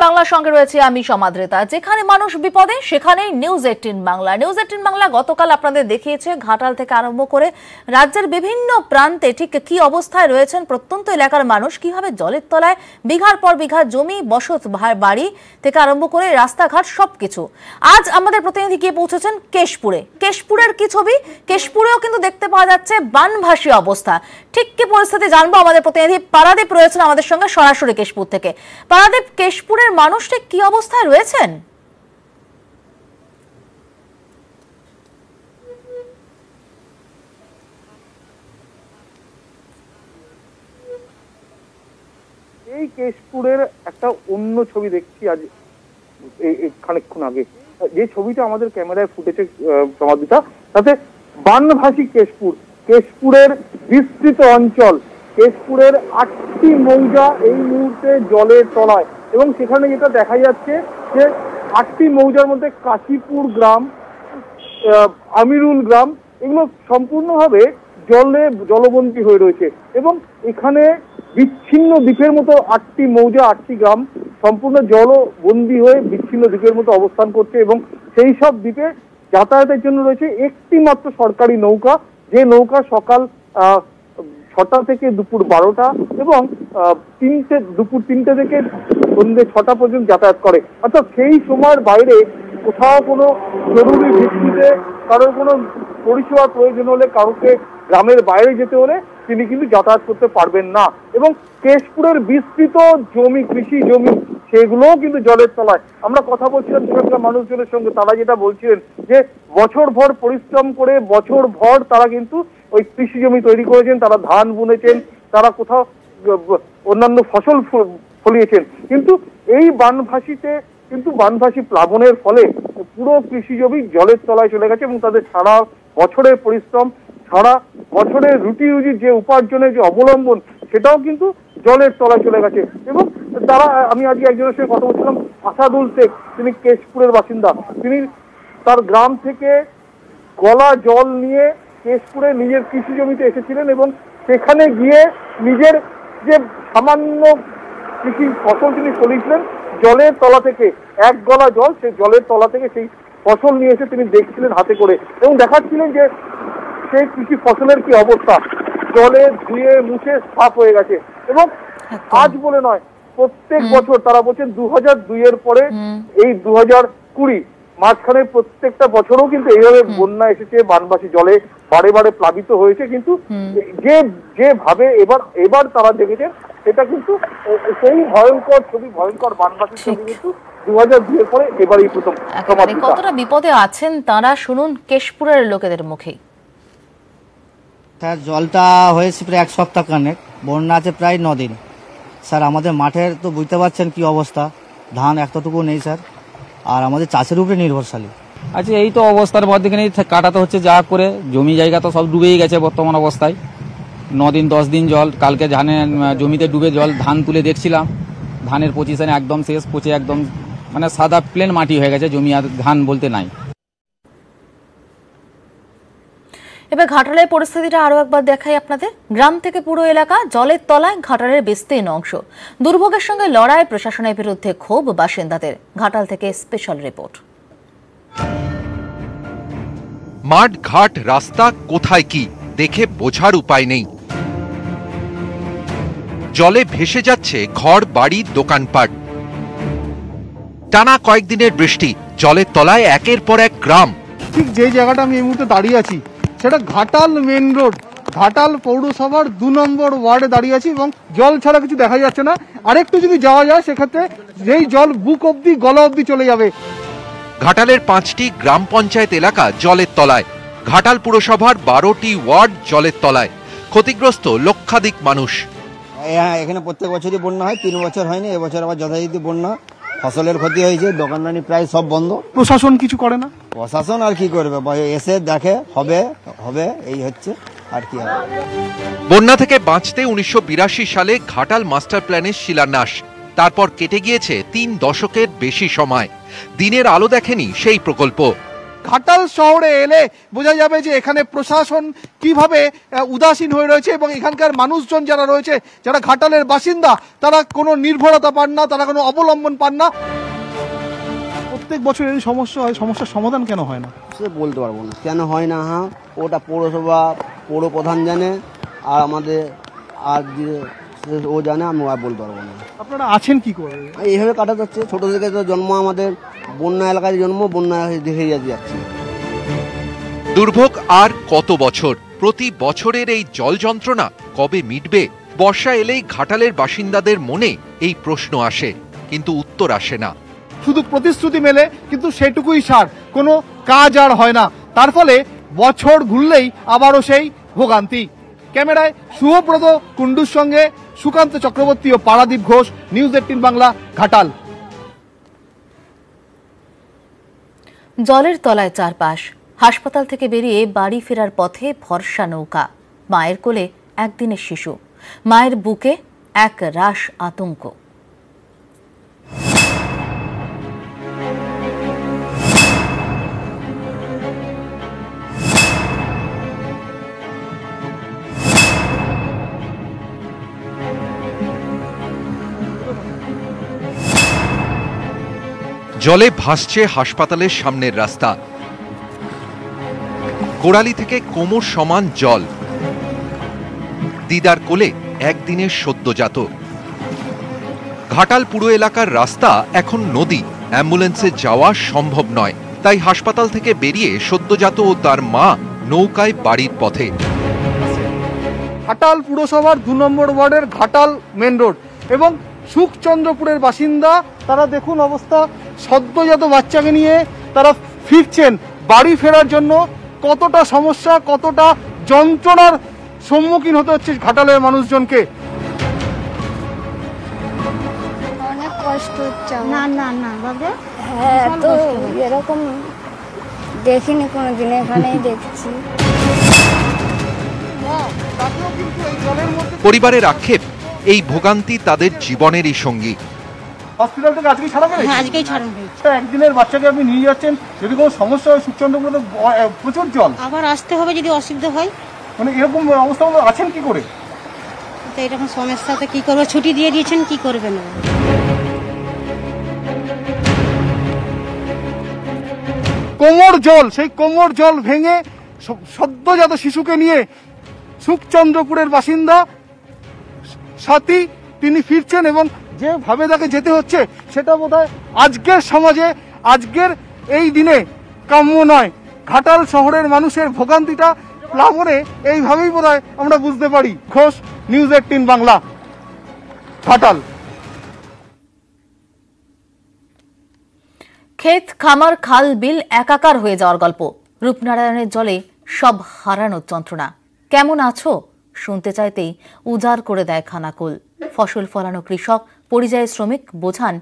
বাংলার সঙ্গে রয়েছে আমি সমাদ্রেতা। যেখানে মানুষ বিপদে সেখানেই নিউজ 18 বাংলা। নিউজ 18 বাংলা গতকাল আপনাদের দেখিয়েছে ঘাটাল থেকে আরম্ভ করে রাজ্যের বিভিন্ন প্রান্তে ঠিক কি অবস্থায় রয়েছেন প্রত্যন্ত এলাকার মানুষ, কিভাবে জলের তলায় বিঘার পর বিঘা জমি, বসত বাড়ি থেকে আরম্ভ করে রাস্তাঘাট সবকিছু। আজ আমাদের প্রতিনিধি গিয়ে পৌঁছেছেন কেশপুরে। কেশপুরের কি ছবি, কেশপুরেও কিন্তু দেখতে পাওয়া যাচ্ছে বানভাসী অবস্থা। ঠিক কি পরিস্থিতি জানবো আমাদের প্রতিনিধি পারাদীপ রয়েছেন আমাদের সঙ্গে সরাসরি কেশপুর থেকে। পারাদীপ, কেশপুরের মানুষ ঠিক কি অবস্থায় রয়েছেন? এই কেশপুরের একটা অন্য ছবি দেখছি আজ খানিকক্ষণ আগে, যে ছবিটা আমাদের ক্যামেরায় ফুটেছে সমাদিতা, তাতে বানভাসী কেশপুর, কেশপুরের বিস্তৃত অঞ্চল, কেশপুরের 8টি মৌজা এই মুহূর্তে জলের তলায়। এবং সেখানে যেটা দেখা যাচ্ছে যে 8টি মৌজার মধ্যে কাশীপুর গ্রাম, আমিরুল গ্রাম, এগুলো সম্পূর্ণভাবে জলবন্দী হয়ে রয়েছে। এবং এখানে বিচ্ছিন্ন দ্বীপের মতো 8টি মৌজা, 8টি গ্রাম সম্পূর্ণ জলবন্দী হয়ে বিচ্ছিন্ন দ্বীপের মতো অবস্থান করছে। এবং সেই সব দ্বীপে যাতায়াতের জন্য রয়েছে একটি মাত্র সরকারি নৌকা, যে নৌকা সকাল 6টা থেকে দুপুর 12টা এবং দুপুর 3টে থেকে সন্ধ্যে 6টা পর্যন্ত যাতায়াত করে। অর্থাৎ সেই সময়ের বাইরে কোথাও কোনো জরুরি ভিত্তিতে কারোর কোনো পরিষেবার প্রয়োজন হলে, কারোকে গ্রামের বাইরে যেতে হলে তিনি কিন্তু যাতায়াত করতে পারবেন না। এবং কেশপুরের বিস্তৃত জমি, কৃষি জমি, সেগুলোও কিন্তু জলের তলায়। আমরা কথা বলছিলাম সেখানকার মানুষজনের সঙ্গে, তারা যেটা বলছিলেন যে বছর ভর পরিশ্রম করে বছর ভর তারা কিন্তু ওই কৃষি জমি তৈরি করেছেন, তারা ধান বুনেছেন, তারা কোথাও অন্যান্য ফসল ফলিয়েছেন, কিন্তু এই বানভাসী প্লাবনের ফলে পুরো কৃষি জমি জলের তলায় চলে গেছে। এবং তাদের সারা বছরের পরিশ্রম, সারা বছরের রুটি রুজির যে উপার্জনের যে অবলম্বন, সেটাও কিন্তু জলের তলায় চলে গেছে। এবং তারা, আমি আজকে একজনের সঙ্গে কথা বলছিলাম, আসাদুল শেখ, তিনি কেশপুরের বাসিন্দা, তিনি তার গ্রাম থেকে গলা জল নিয়ে কেশপুরে নিজের কৃষি জমিতে এসেছিলেন এবং সেখানে গিয়ে নিজের যে সামান্য কৃষি ফসল তিনি ফলিয়েছিলেন, জলের তলা থেকে এক গলা জল, সেই জলের তলা থেকে সেই ফসল নিয়ে এসে তিনি দেখছিলেন হাতে করে এবং দেখাচ্ছিলেন যে সেই কৃষি ফসলের কি অবস্থা, জলে ধুয়ে মুছে সাফ হয়ে গেছে। এবং আজ বলে নয়, প্রত্যেক বছর তারা বলছেন 2002-এর পরে এই 2020 মাঝখানে প্রত্যেকটা বছরও কিন্তু এইভাবে বন্যা এসেছে, বানভাসী জলে বারে বারে প্লাবিত হয়েছে। কিন্তু যেভাবে এবার তারা দেখেছেন, সেটা কিন্তু সেই ভয়ঙ্কর ছবি, ভয়ঙ্কর বানভাসী ছবি কিন্তু 2002-এর পরে এবারই প্রথম। কতটা বিপদে আছেন তারা, শুনুন কেশপুরের লোকেদের মুখে। স্যার, জলটা হয়েছে প্রায় 1 সপ্তাহ কানেক, বন্যা আছে প্রায় 9 দিন। স্যার, আমাদের মাঠের তো বুঝতে পারছেন কি অবস্থা, ধান এতটুকু নেই স্যার, আর আমাদের চাষের উপরে নির্ভরশালী। আচ্ছা, এই তো অবস্থার মধ্যেখানে কাটাতে হচ্ছে যা করে, জমি জায়গা তো সব ডুবেই গেছে বর্তমান অবস্থায়। 9 দিন 10 দিন জল, কালকে জমিতে ডুবে জল, ধান তুলে দেখছিলাম, ধানের পজিশনে একদম শেষ, পচে একদম মানে সাদা প্লেন মাটি হয়ে গেছে, জমি আর ধান বলতে নাই। এবার ঘাটালের পরিস্থিতিটা আরো একবার দেখাই আপনাদের। গ্রাম থেকে পুরো এলাকা জলের তলায়, ঘাটালের বিস্তীর্ণ অংশ। দুর্ভোগের সঙ্গে লড়াই, প্রশাসনের বিরুদ্ধে ক্ষোভ বাসিন্দাদের। ঘাটাল থেকে স্পেশাল রিপোর্ট। মাঠ ঘাট রাস্তা কোথায় কি দেখে বোঝার উপায় নেই। জলে ভেসে যাচ্ছে ঘর বাড়ি, দোকানপাট। টানা কয়েকদিনের বৃষ্টি, জলের তলায় একের পর এক গ্রাম। ঠিক যে জায়গাটা আমি এই মুহূর্তে দাঁড়িয়ে আছি, সেটা ঘাটাল মেন রোড, ঘাটাল পৌরসভার 2 নম্বর ওয়ার্ডে দাঁড়িয়ে আছি এবং জল ছাড়া কিছু দেখা যাচ্ছে না। আরেকটু যদি যাওয়া যায়, সেক্ষেত্রে যেই জল বুক অব্দি, গলা অব্দি চলে যাবে। ঘাটালের 5টি গ্রাম পঞ্চায়েত এলাকা জলের তলায়। ঘাটাল পুরসভার 12টি ওয়ার্ড জলের তলায়। ক্ষতিগ্রস্ত লক্ষাধিক মানুষ। এখানে প্রত্যেক বছরই বন্যা হয়, 3 বছর হয়নি, এবছর আবার যথারীতি বন্যা, ফসলের ক্ষতি হয়েছে, দোকানদানি প্রায় সব বন্ধ। প্রশাসন কিছু করে না? প্রশাসন আর কি করবে, এসে দেখে হবে এই হচ্ছে, আর কি হবে। বন্যা থেকে বাঁচতে 1982 সালে ঘাটাল মাস্টার প্ল্যানের শিলান্যাস। তারপর কেটে গিয়েছে 3 দশকের বেশি সময়। দিনের আলো দেখেনি সেই প্রকল্প। ঘাটাল শহরে এলে বোঝা যাবে যে এখানে প্রশাসন কিভাবে উদাসীন হয়ে রয়েছে এবং এখানকার মানুষজন যারা রয়েছে, যারা ঘাটালের বাসিন্দা, তারা কোনো নির্ভরতা পান না, তারা কোনো অবলম্বন পান না। প্রত্যেক বছর এই সমস্যা হয়, সমস্যার সমাধান কেন হয় না সে বলতে পারবো না কেন হয় না। হ্যাঁ, ওটা পৌরসভা পৌর প্রধান জানে, আর আমাদের আর ও জানে, আমি আর বলতে পারবো না। আপনারা আছেন কি করে? এইভাবে কাটা যাচ্ছে, ছোট থেকে তো জন্ম, আমাদের বন্যা এলাকায় জন্ম, বন্যা দেখে যাচ্ছে। দুর্ভোগ আর কত বছর? প্রতি বছরের এই জল যন্ত্রণা কবে মিটবে? বর্ষা এলেই ঘাটালের বাসিন্দাদের মনে এই প্রশ্ন আসে, কিন্তু উত্তর আসে না। শুধু প্রতিশ্রুতি মেলে, কিন্তু সেটুকুই সার, কোনো কাজ আর হয় না। তার ফলে বছর ঘুরলেই আবারও সেই ভোগান্তি। ক্যামেরায় শুভব্রত কুণ্ডুর সঙ্গে সুকান্ত চক্রবর্তী ও পারাদীপ ঘোষ, নিউজ 18 বাংলা, ঘাটাল। জলের তলায় চারপাশ। হাসপাতাল থেকে বেরিয়ে বাড়ি ফেরার পথে ভরসা নৌকা। মায়ের কোলে একদিনের শিশু, মায়ের বুকে এক রাশ আতঙ্ক। জলে ভাসছে হাসপাতালের সামনের রাস্তা। গোড়ালি থেকে কোমর সমান জল। দিদার কোলে একদিনের সদ্যজাত। ঘাটাল পুরো এলাকার রাস্তা এখন নদী, অ্যাম্বুলেন্সে যাওয়া সম্ভব নয়। তাই হাসপাতাল থেকে বেরিয়ে সদ্যজাত ও তার মা নৌকায় বাড়ির পথে। ঘাটাল পুরসভার 2 নম্বর ওয়ার্ডের ঘাটাল মেন রোড এবং সুখচন্দ্রপুরের বাসিন্দা, তারা দেখুন অবস্থা, সদ্যজাত বাচ্চাকে নিয়ে তারা ফিরছেন বাড়ি ফেরার জন্য। কতটা সমস্যা, কতটা যন্ত্রণার সম্মুখীন হতে হচ্ছে ঘাটালের মানুষজনকে। অনেক কষ্ট হচ্ছে। না না না বাবা, হ্যাঁ, তো এরকম দেখিনি কোনোদিন, এখানেই দেখছি। পরিবারের আক্ষেপ, এই ভোগান্তি তাদের জীবনেরই সঙ্গী। হসপিটাল থেকে আজকেই ছাড়া পেয়েছে? হ্যাঁ, আজকেই ছাড়ানো হয়েছে। একদিনের বাচ্চাকে আপনি নিয়ে যাচ্ছেন, যদি কোনো সমস্যা হয়, সুখচন্দ্রপুরে তো প্রচুর জল, আবার আসতে হবে যদি অসুবিধা হয়। মানে এরকম অবস্থা আছেন কি করে? তো এরকম সমস্যাতে কি করবে, ছুটি দিয়ে দিয়েছেন, কি করবেন? কোমর জল, সেই কোমর জল ভেঙে সদ্যজাত শিশুকে নিয়ে সুখচন্দ্রপুরের বাসিন্দা সাথী তিনি ফিরছেন এবং যেভাবে তাকে যেতে হচ্ছে সেটা বোধহয় আজকের সমাজে, আজকের এই দিনে কাম্য নয়। ঘাটাল শহরের মানুষের ভোগান্তিটা প্লাবনে এইভাবেই বোধহয় আমরা বুঝতে পারি। ঘোষ, নিউজ 18 বাংলা, ঘাটাল। ক্ষেত, খামার, খাল, বিল একাকার হয়ে যাওয়ার গল্প। রূপনারায়ণের জলে সব হারানোর যন্ত্রণা। কেমন আছো শুনতে চাইতেই উজাড় করে দেয় খানাকুল। ফসল ফলানো কৃষক, পরিযায়ী শ্রমিক বোঝান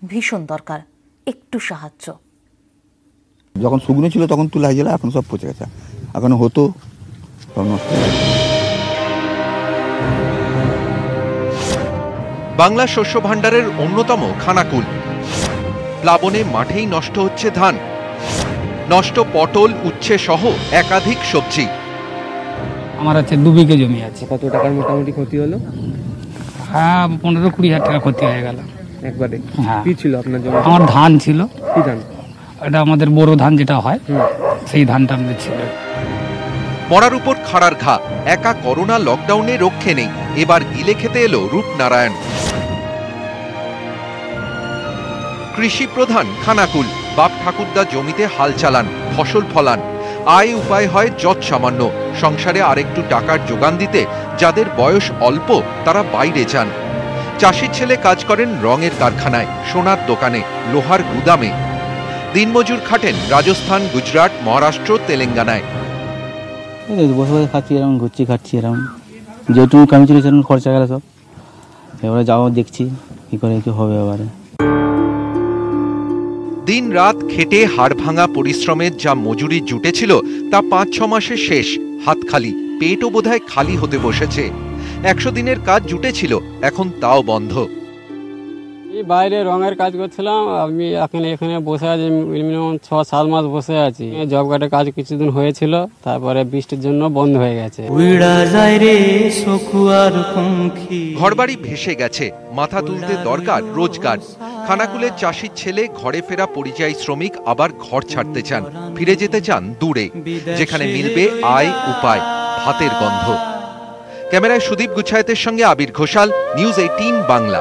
ভীষণ দরকার একটু সাহায্য। যখন শুকনো ছিল তখন তুলা হয়েছিল, এখন সব পচে গেছে। এখন হতো সব নষ্ট। বাংলা শস্য ভাণ্ডারের অন্যতম খানাকুল। প্লাবনে মাঠেই নষ্ট হচ্ছে ধান, নষ্ট পটল, উচ্ছে সহ একাধিক সবজি। আমার আছে 2 বিঘে জমি আছে। কত টাকার মোটামুটি ক্ষতি হলো? হ্যাঁ, 15-20 হাজার টাকা ক্ষতি হয়ে গেল একবারে। হ্যাঁ। কি ছিল আপনার জমি? আমার ধান ছিল। কি ধান? এটা আমাদের বড় ধান যেটা হয়, সেই ধানটা আমাদের ছিল। মরার উপর খাড়ার ঘা। একা করোনা লকডাউনে রক্ষে নেই, এবার গিলে খেতে এলো রূপনারায়ণ। কৃষি প্রধান খানাকুল। বাপ ঠাকুরদা জমিতে হাল চালান, ফসল ফলান। আয় উপায় হয় যৎ সামান্য। সংসারে আরেকটু টাকার যোগান দিতে যাদের বয়স অল্প তারা বাইরে যান। চাষির ছেলে কাজ করেন রঙের কারখানায়, সোনার দোকানে, লোহার গুদামে। দিনমজুর খাটেন রাজস্থান, গুজরাট, মহারাষ্ট্র, তেলেঙ্গানায়। বসে বসে খাচ্ছি, এরকম ঘুরছি খাচ্ছি, এরকম যেটুকু কামি ছিল সেরকম খরচা গেল সব। এবারে যাও দেখছি কি করে কি হবে। এবারে দিন রাত খেটে হাড় ভাঙা পরিশ্রমের যা মজুরি জুটেছিল তা 5-6 মাসে শেষ। হাত খালি, পেটও বোধহয় খালি হতে বসেছে। 100 দিনের কাজ জুটেছিল, এখন তাও বন্ধ। এই বাইরে রঙের কাজ করছিলাম। আমি এখানে বসে আছি, মিনিমাম 6-7 মাস বসে আছি। জব কার্ডের কাজ কিছুদিন হয়েছিল, তারপরে বৃষ্টির জন্য বন্ধ হয়ে গেছে। ঘরবাড়ি ভেসে গেছে, মাথা তুলতে দরকার রোজগার। খানাকুলের চাষির ছেলে ঘরে ফেরা পরিযায়ী শ্রমিক আবার ঘর ছাড়তে চান, ফিরে যেতে চান দূরে, যেখানে মিলবে আয়, উপায়, ভাতের গন্ধ। ক্যামেরায় সুদীপ গুছায়েতের সঙ্গে আবির ঘোষাল, নিউজ 18 বাংলা।